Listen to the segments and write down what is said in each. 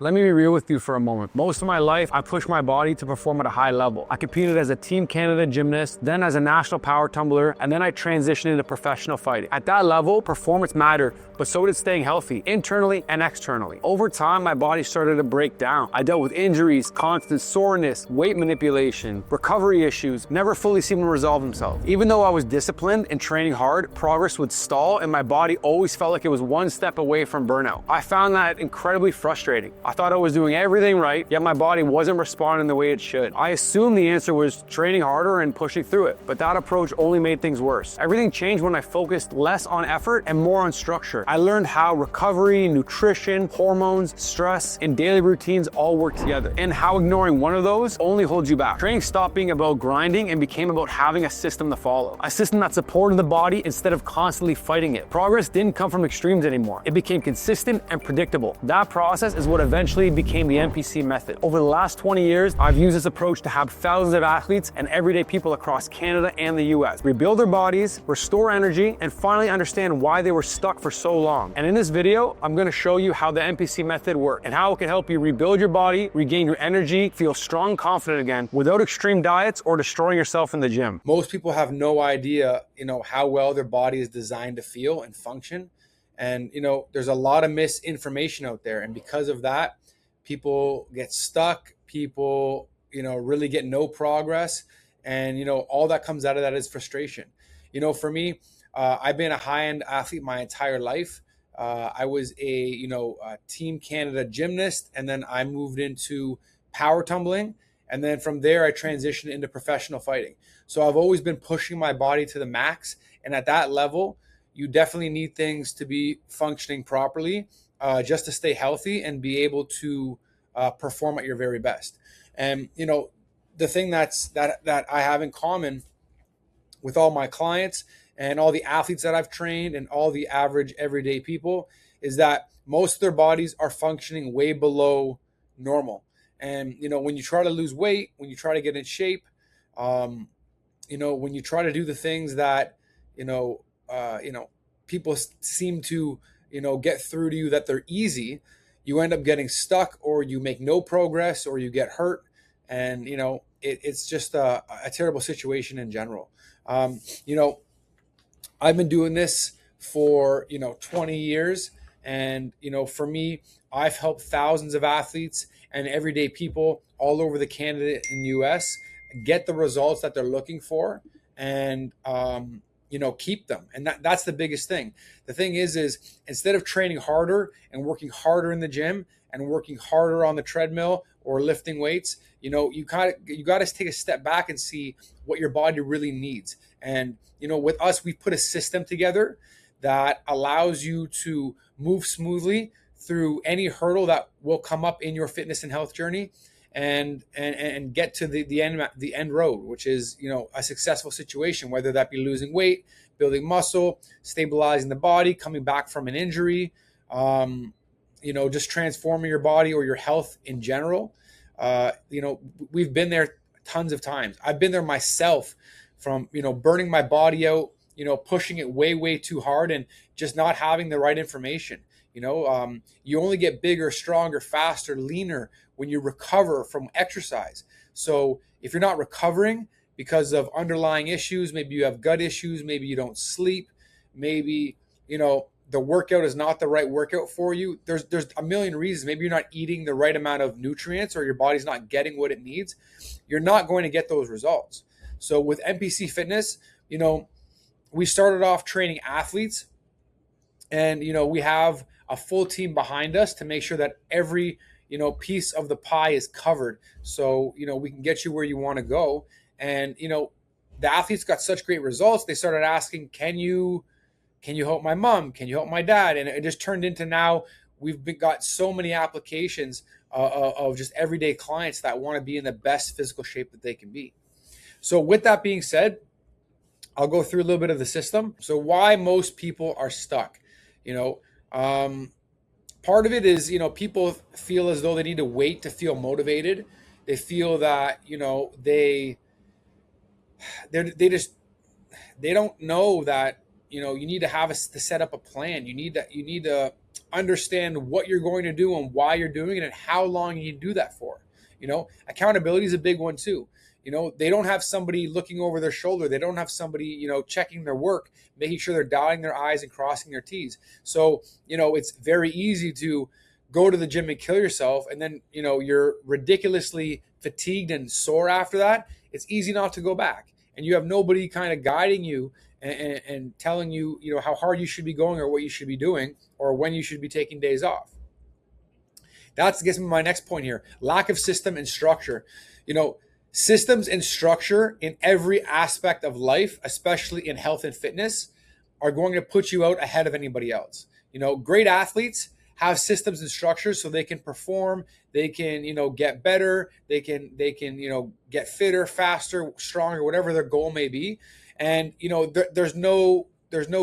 Let me be real with you for a moment. Most of my life, I pushed my body to perform at a high level. I competed as a Team Canada gymnast, then as a national power tumbler, and then I transitioned into professional fighting. At that level, performance mattered, but so did staying healthy, internally and externally. Over time, my body started to break down. I dealt with injuries, constant soreness, weight manipulation, recovery issues, never fully seemed to resolve themselves. Even though I was disciplined and training hard, progress would stall and my body always felt like it was one step away from burnout. I found that incredibly frustrating. I thought I was doing everything right, yet my body wasn't responding the way it should. I assumed the answer was training harder and pushing through it, but that approach only made things worse. Everything changed when I focused less on effort and more on structure. I learned how recovery, nutrition, hormones, stress, and daily routines all work together, and how ignoring one of those only holds you back. Training stopped being about grinding and became about having a system to follow. A system that supported the body instead of constantly fighting it. Progress didn't come from extremes anymore. It became consistent and predictable. That process is what eventually became the NPC method. Over the last 20 years, I've used this approach to have thousands of athletes and everyday people across Canada and the US rebuild their bodies, restore energy, and finally understand why they were stuck for so long. And in this video, I'm going to show you how the NPC method works and how it can help you rebuild your body, regain your energy, feel strong, confident again without extreme diets or destroying yourself in the gym. Most people have no idea, how well their body is designed to feel and function. And, there's a lot of misinformation out there. And because of that, people get stuck, people, really get no progress. And, all that comes out of that is frustration. For me, I've been a high-end athlete my entire life. I was a Team Canada gymnast, and then I moved into power tumbling. And then from there, I transitioned into professional fighting. So I've always been pushing my body to the max. And at that level, you definitely need things to be functioning properly just to stay healthy and be able to perform at your very best. And, the thing that I have in common with all my clients and all the athletes that I've trained and all the average everyday people is that most of their bodies are functioning way below normal. And, when you try to lose weight, when you try to get in shape, when you try to do the things that, people seem to, get through to you that they're easy, you end up getting stuck or you make no progress or you get hurt. And, it's just a terrible situation in general. I've been doing this for, 20 years. And, for me, I've helped thousands of athletes and everyday people all over the Canada and US get the results that they're looking for and, keep them. And that's the biggest thing. The thing is instead of training harder and working harder in the gym and working harder on the treadmill or lifting weights, you got to take a step back and see what your body really needs. And, with us, we put a system together that allows you to move smoothly through any hurdle that will come up in your fitness and health journey and get to the end road, which is, a successful situation, whether that be losing weight, building muscle, stabilizing the body, coming back from an injury, just transforming your body or your health in general. We've been there tons of times. I've been there myself from, burning my body out, pushing it way, way too hard and just not having the right information. You only get bigger, stronger, faster, leaner when you recover from exercise. So if you're not recovering because of underlying issues, maybe you have gut issues, maybe you don't sleep, maybe, the workout is not the right workout for you. There's a million reasons. Maybe you're not eating the right amount of nutrients or your body's not getting what it needs. You're not going to get those results. So with NPC Fitness, we started off training athletes and, we have a full team behind us to make sure that every, piece of the pie is covered. So, we can get you where you want to go. And, the athletes got such great results. They started asking, can you help my mom? Can you help my dad? And it just turned into now we've got so many applications of just everyday clients that want to be in the best physical shape that they can be. So with that being said, I'll go through a little bit of the system. So why most people are stuck, part of it is, people feel as though they need to wait to feel motivated. They feel that, they don't know that, you need to to set up a plan. You need to understand what you're going to do and why you're doing it and how long you do that for. Accountability is a big one too. They don't have somebody looking over their shoulder. They don't have somebody, checking their work, making sure they're dotting their I's and crossing their T's. So, it's very easy to go to the gym and kill yourself. And then, you're ridiculously fatigued and sore after that. It's easy not to go back. And you have nobody kind of guiding you and telling you, how hard you should be going or what you should be doing or when you should be taking days off. That gets me to my next point here. Lack of system and structure. Systems and structure in every aspect of life, especially in health and fitness, are going to put you out ahead of anybody else. Great athletes have systems and structures so they can perform, they can, get better, they can, get fitter, faster, stronger, whatever their goal may be. And, there's no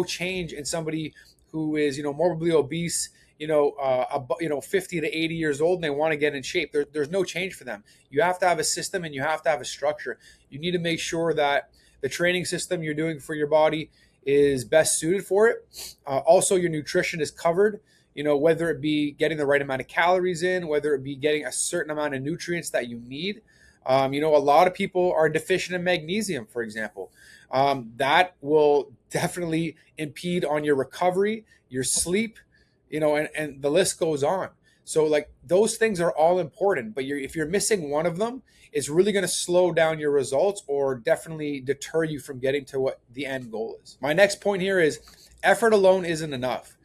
change in somebody who is, morbidly obese, 50 to 80 years old and they want to get in shape. There's no change for them. You have to have a system and you have to have a structure. You need to make sure that the training system you're doing for your body is best suited for it. Also, your nutrition is covered, whether it be getting the right amount of calories in, whether it be getting a certain amount of nutrients that you need. A lot of people are deficient in magnesium, for example. That will definitely impede on your recovery, your sleep, and the list goes on. So like those things are all important, but if you're missing one of them, it's really going to slow down your results or definitely deter you from getting to what the end goal is. My next point here is effort alone isn't enough.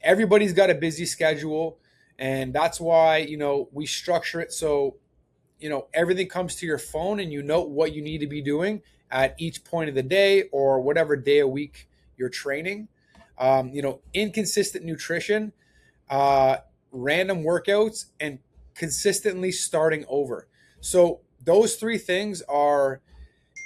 Everybody's got a busy schedule, and that's why, we structure it so, everything comes to your phone and you know what you need to be doing at each point of the day or whatever day a week you're training. Inconsistent nutrition, random workouts, and consistently starting over. So those three things are,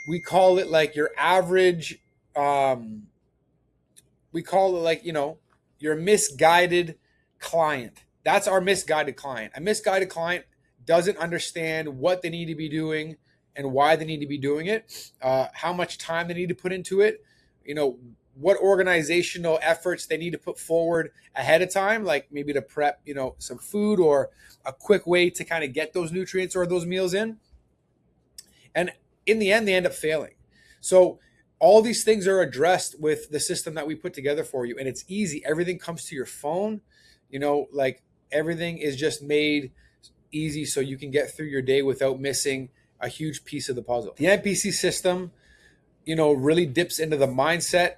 we call it like your average, we call it like, your misguided client. That's our misguided client. A misguided client doesn't understand what they need to be doing and why they need to be doing it, how much time they need to put into it, what organizational efforts they need to put forward ahead of time, like maybe to prep, some food or a quick way to kind of get those nutrients or those meals in. And in the end, they end up failing. So all these things are addressed with the system that we put together for you. And it's easy. Everything comes to your phone, like everything is just made easy so you can get through your day without missing a huge piece of the puzzle. The NPC system, really dips into the mindset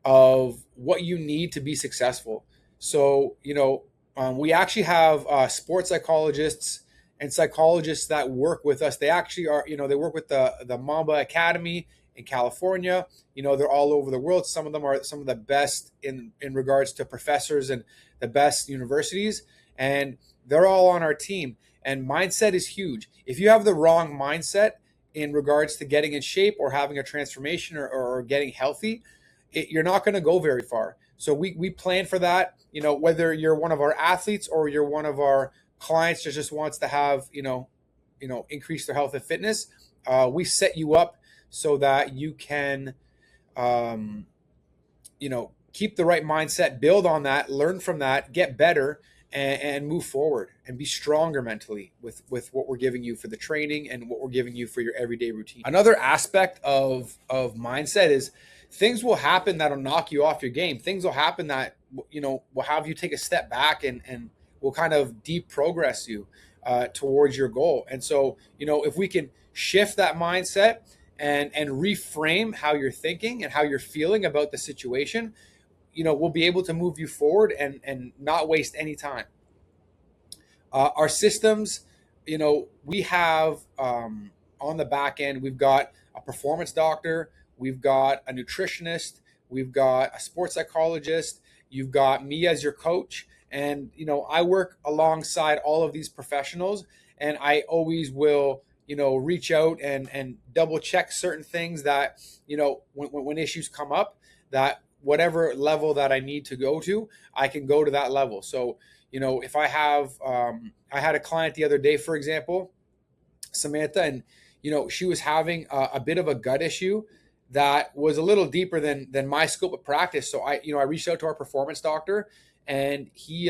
of what you need to be successful. So, we actually have sports psychologists and psychologists that work with us. They actually are, they work with the Mamba Academy in California. They're all over the world. Some of them are some of the best in regards to professors and the best universities. And they're all on our team. And mindset is huge. If you have the wrong mindset in regards to getting in shape or having a transformation or getting healthy, you're not going to go very far. So we plan for that, whether you're one of our athletes or you're one of our clients that just wants to have, increase their health and fitness. We set you up so that you can, keep the right mindset, build on that, learn from that, get better, and move forward and be stronger mentally with what we're giving you for the training and what we're giving you for your everyday routine. Another aspect of mindset is things will happen that'll knock you off your game. Things will happen that, will have you take a step back and will kind of deprogress you towards your goal. And so, if we can shift that mindset and reframe how you're thinking and how you're feeling about the situation, we'll be able to move you forward and not waste any time. Our systems, we have on the back end, we've got a performance doctor, we've got a nutritionist, we've got a sports psychologist, you've got me as your coach. And, I work alongside all of these professionals, and I always will, reach out and double check certain things that, when issues come up, that whatever level that I need to go to, I can go to that level. So, if I have, I had a client the other day, for example, Samantha, and, she was having a bit of a gut issue that was a little deeper than my scope of practice. So I reached out to our performance doctor, and he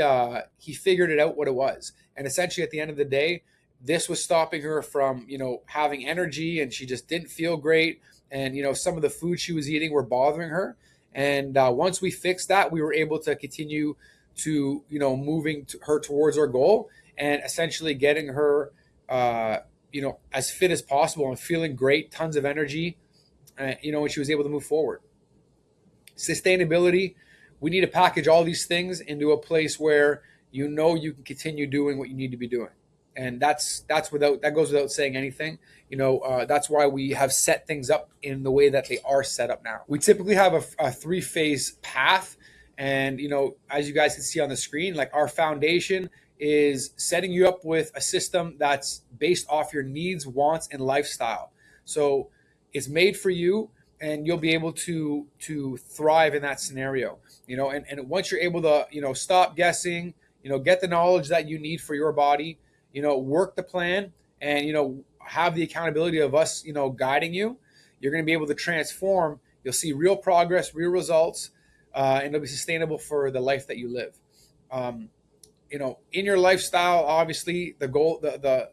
figured it out what it was. And essentially, at the end of the day, this was stopping her from, having energy, and she just didn't feel great. And, some of the food she was eating were bothering her. And once we fixed that, we were able to continue to, moving her towards our goal and essentially getting her, as fit as possible and feeling great, tons of energy, and she was able to move forward. Sustainability, we need to package all these things into a place where you can continue doing what you need to be doing. And that goes without saying anything. That's why we have set things up in the way that they are set up now. We typically have a 3-phase path. And, as you guys can see on the screen, like, our foundation is setting you up with a system that's based off your needs, wants, and lifestyle. So it's made for you, and you'll be able to thrive in that scenario. And once you're able to, stop guessing, get the knowledge that you need for your body, work the plan, and, have the accountability of us, guiding you, you're going to be able to transform. You'll see real progress, real results, and it'll be sustainable for the life that you live. In your lifestyle, obviously, the goal, the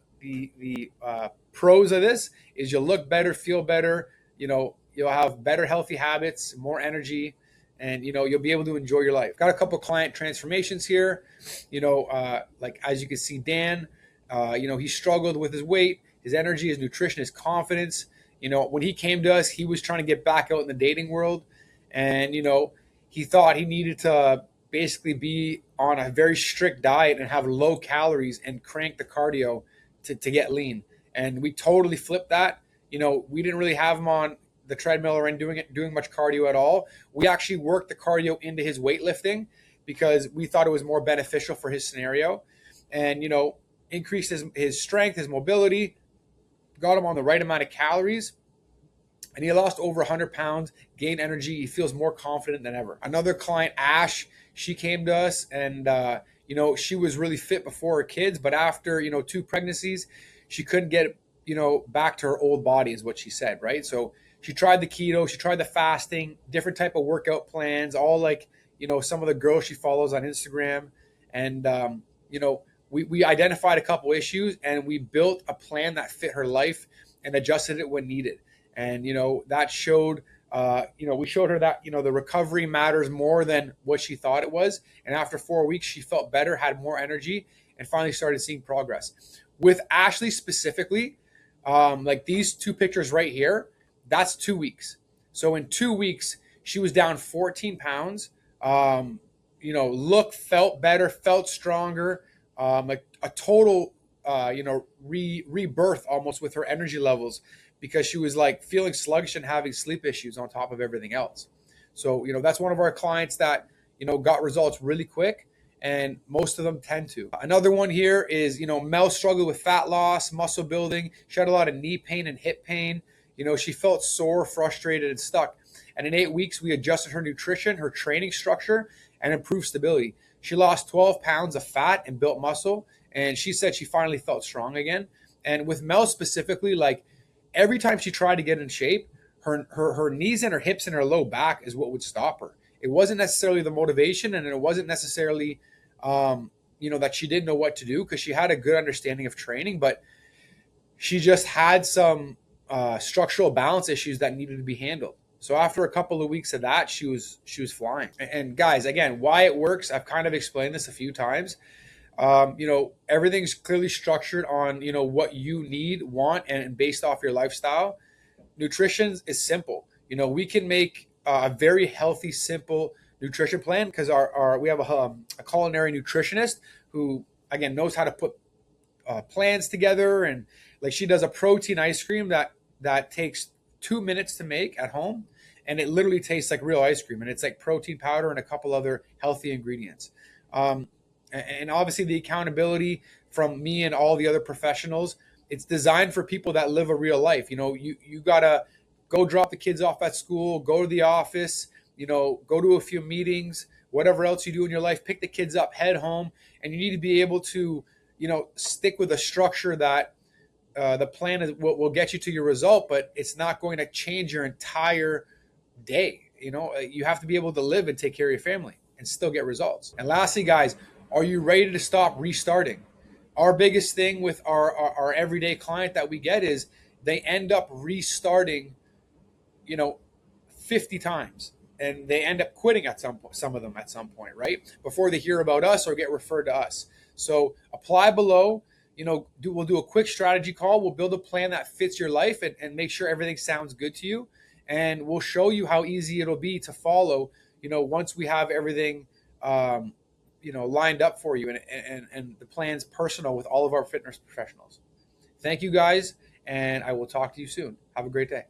pros of this is you'll look better, feel better, you'll have better healthy habits, more energy, and you'll be able to enjoy your life. Got a couple client transformations here. Like, as you can see, Dan, he struggled with his weight, his energy, his nutrition, his confidence. When he came to us, he was trying to get back out in the dating world, and he thought he needed to basically be on a very strict diet and have low calories and crank the cardio to get lean. And we totally flipped that. We didn't really have him on the treadmill or doing much cardio at all. We actually worked the cardio into his weightlifting because we thought it was more beneficial for his scenario, and increased his strength, his mobility, got him on the right amount of calories, and he lost over 100 pounds, gained energy. He feels more confident than ever. Another client, Ash, she came to us, and she was really fit before her kids, but after 2 pregnancies, she couldn't get back to her old body, is what she said, right? So she tried the keto, she tried the fasting, different type of workout plans, all like some of the girls she follows on Instagram, and we identified a couple issues, and we built a plan that fit her life and adjusted it when needed. And that showed we showed her that the recovery matters more than what she thought it was. And after 4 weeks, she felt better, had more energy, and finally started seeing progress. With Ashley specifically, like these 2 pictures right here, that's 2 weeks. So in 2 weeks, she was down 14 pounds. Felt better, felt stronger, like a total rebirth almost with her energy levels, because she was like feeling sluggish and having sleep issues on top of everything else. So, that's one of our clients that, got results really quick, and most of them tend to. Another one here is, Mel struggled with fat loss, muscle building. She had a lot of knee pain and hip pain. She felt sore, frustrated, and stuck. And in 8 weeks, we adjusted her nutrition, her training structure, and improved stability. She lost 12 pounds of fat and built muscle, and she said she finally felt strong again. And with Mel specifically, like, every time she tried to get in shape, her knees and her hips and her low back is what would stop her. It wasn't necessarily the motivation, and it wasn't necessarily, that she didn't know what to do, because she had a good understanding of training, but she just had some structural balance issues that needed to be handled. So after a couple of weeks of that, she was flying. And guys, again, why it works, I've kind of explained this a few times. Everything's clearly structured on, what you need, want, and based off your lifestyle. Nutrition is simple. We can make a very healthy, simple nutrition plan, because we have a culinary nutritionist who, again, knows how to put plans together. And like, she does a protein ice cream that takes 2 minutes to make at home, and it literally tastes like real ice cream, and it's like protein powder and a couple other healthy ingredients. And obviously the accountability from me and all the other professionals, it's designed for people that live a real life. You gotta go drop the kids off at school, go to the office, go to a few meetings, whatever else you do in your life, pick the kids up, head home, and you need to be able to, stick with a structure that the plan is will get you to your result, but it's not going to change your entire day. You have to be able to live and take care of your family. and still get results. And lastly, guys, are you ready to stop restarting? Our biggest thing with our everyday client that we get is they end up restarting, 50 times, and they end up quitting at some of them at some point, right? Before they hear about us or get referred to us. So apply below. We'll do a quick strategy call. We'll build a plan that fits your life and make sure everything sounds good to you. And we'll show you how easy it'll be to follow, once we have everything, lined up for you, and the plan's personal with all of our fitness professionals. Thank you guys, and I will talk to you soon. Have a great day.